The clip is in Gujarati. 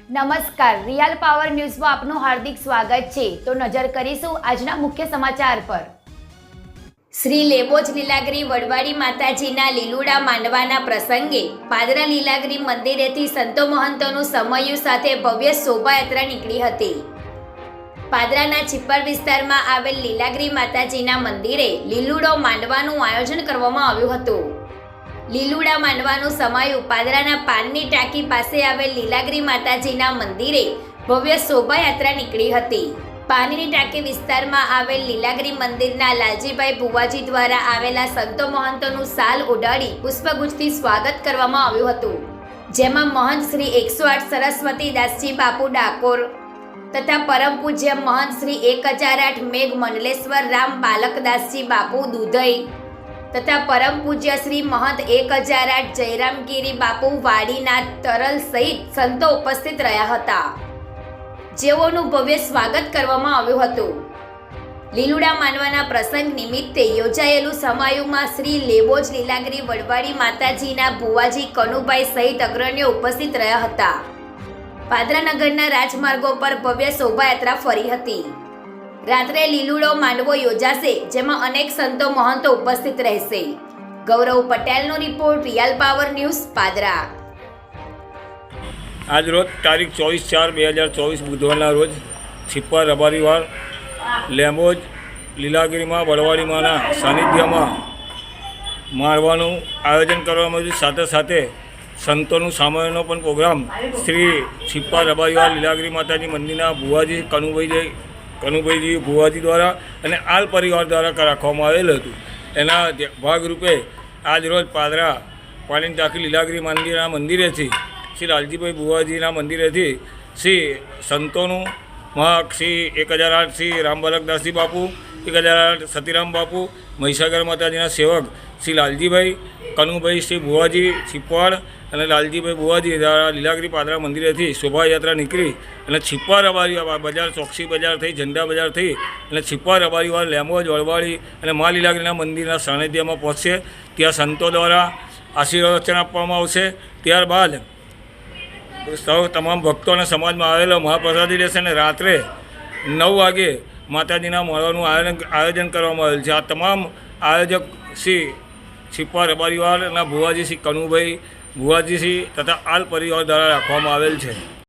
નમસ્કાર, રિયલ પાવર ન્યૂઝમાં આપનું હાર્દિક સ્વાગત છે। તો નજર કરીશું આજના મુખ્ય સમાચાર પર। શ્રી લેબોજ લીલાગિરી વડવાડી માતાજીના લીલુડા માંડવાના પ્રસંગે પાદરા લીલાગિરી મંદિરેથી સંતો મહંતોનું સમયુ સાથે ભવ્ય શોભાયાત્રા નીકળી હતી। પાદરાના છિપ્પર વિસ્તારમાં આવેલ લીલાગિરી માતાજીના મંદિરે લીલુડો માંડવાનું આયોજન કરવામાં આવ્યું હતું। લીલુડા માંડવાનું સમાયું પાદરાના પાનની ટાંકી પાસે આવેલ લીલાગિરી માતાજીના મંદિરે ભવ્ય શોભાયાત્રા નીકળી હતી। પાનની ટાંકી વિસ્તારમાં આવેલ લીલાગિરી મંદિરના લાલજીભાઈ ભુવાજી દ્વારા આવેલા સંતો મહંતોનું સાલ ઉડાડી પુષ્પગુચ્છથી સ્વાગત કરવામાં આવ્યું હતું, જેમાં મહંત શ્રી 108 સરસ્વતી દાસજી બાપુ ડાકોર તથા પરમ પૂજ્ય મહંત શ્રી 1008 મેઘ મંડલેશ્વર રામ બાલકદાસજી બાપુ દુધઈ તથા પરમ પૂજ્ય શ્રી મહંત 1008 જયરામગીરી બાપુ વાડીનાથ તરલ સહિત સંતો ઉપસ્થિત રહ્યા હતા, જેઓનું ભવ્ય સ્વાગત કરવામાં આવ્યું હતું। લીલુડા માંડવાના પ્રસંગ નિમિત્તે યોજાયેલું સમાયુમાં શ્રી લેબોજ લીલાગિરી વડવાડી માતાજીના ભુવાજી કનુભાઈ સહિત અગ્રણીઓ ઉપસ્થિત રહ્યા હતા। પાદરા નગરના રાજમાર્ગો પર ભવ્ય શોભાયાત્રા ફરી હતી। રાત્રે લીલુડો માંડવો યોજાશે, જેમાં અનેક સંતો મહંતો ઉપસ્થિત રહેશે। ગૌરવ પટેલનો report, real power news, Padra. આજ રોજ તારીખ 24/4/2024 બુધવારના રોજ છિપ્પર રબારીવાડ લેબોજ લીલાગિરીમાં વડવાડીમાંના સાનિધ્યમાં મારવાનું આયોજન કરવામાં આવ્યું। સાથે સાથે સંતોનું સામાયણનો પણ પ્રોગ્રામ શ્રી છિપ્પર રબારીવાડ લીલાગિરી માતાજી મંદિરના ભુવાજી કનુભાઈજી ભુવાજી દ્વારા અને આલ પરિવાર દ્વારા રાખવામાં આવેલું હતું। એના ભાગરૂપે આજ રોજ પાદરા પાણી ટાંકી લીલાગિરી મંદિરેથી શ્રી લાલજીભાઈ ભુવાજીના મંદિરેથી શ્રી સંતોનું શ્રી 1008 શ્રી રામબાલકદાસજી બાપુ, 1008 સતીરામ બાપુ, મહીસાગર માતાજીના સેવક શ્રી લાલજીભાઈ કનુભાઈ શ્રી ભુવાજી છિપ્પર અને લાલજીભાઈ ભુવાજી દ્વારા લીલાગિરી પાદરા મંદિરેથી શોભાયાત્રા નીકળી અને છિપ્પર રબારી બજાર, ચોકસી બજાર થઈ, ઝંડા બજાર થઈ અને છિપ્પર રબારીવાડ લેબોજ વડવાડી અને મા લીલાગિરીના મંદિરના સાનિધ્યમાં પહોંચશે। ત્યાં સંતો દ્વારા આશીર્વાદ વચન આપવામાં આવશે। ત્યારબાદ સૌ તમામ ભક્તો અને સમાજમાં આવેલો મહાપ્રસાદી લેશે અને રાત્રે 9 વાગે માતાજીના મળવાનું આયોજન કરવામાં આવેલ છે। આ તમામ આયોજક શ્રી છિપ્પર રબારીવાડના ભુવાજી શ્રી કનુભાઈ ભુવાજી શ્રી તથા આલ પરિવાર દ્વારા રાખવામાં આવેલ છે।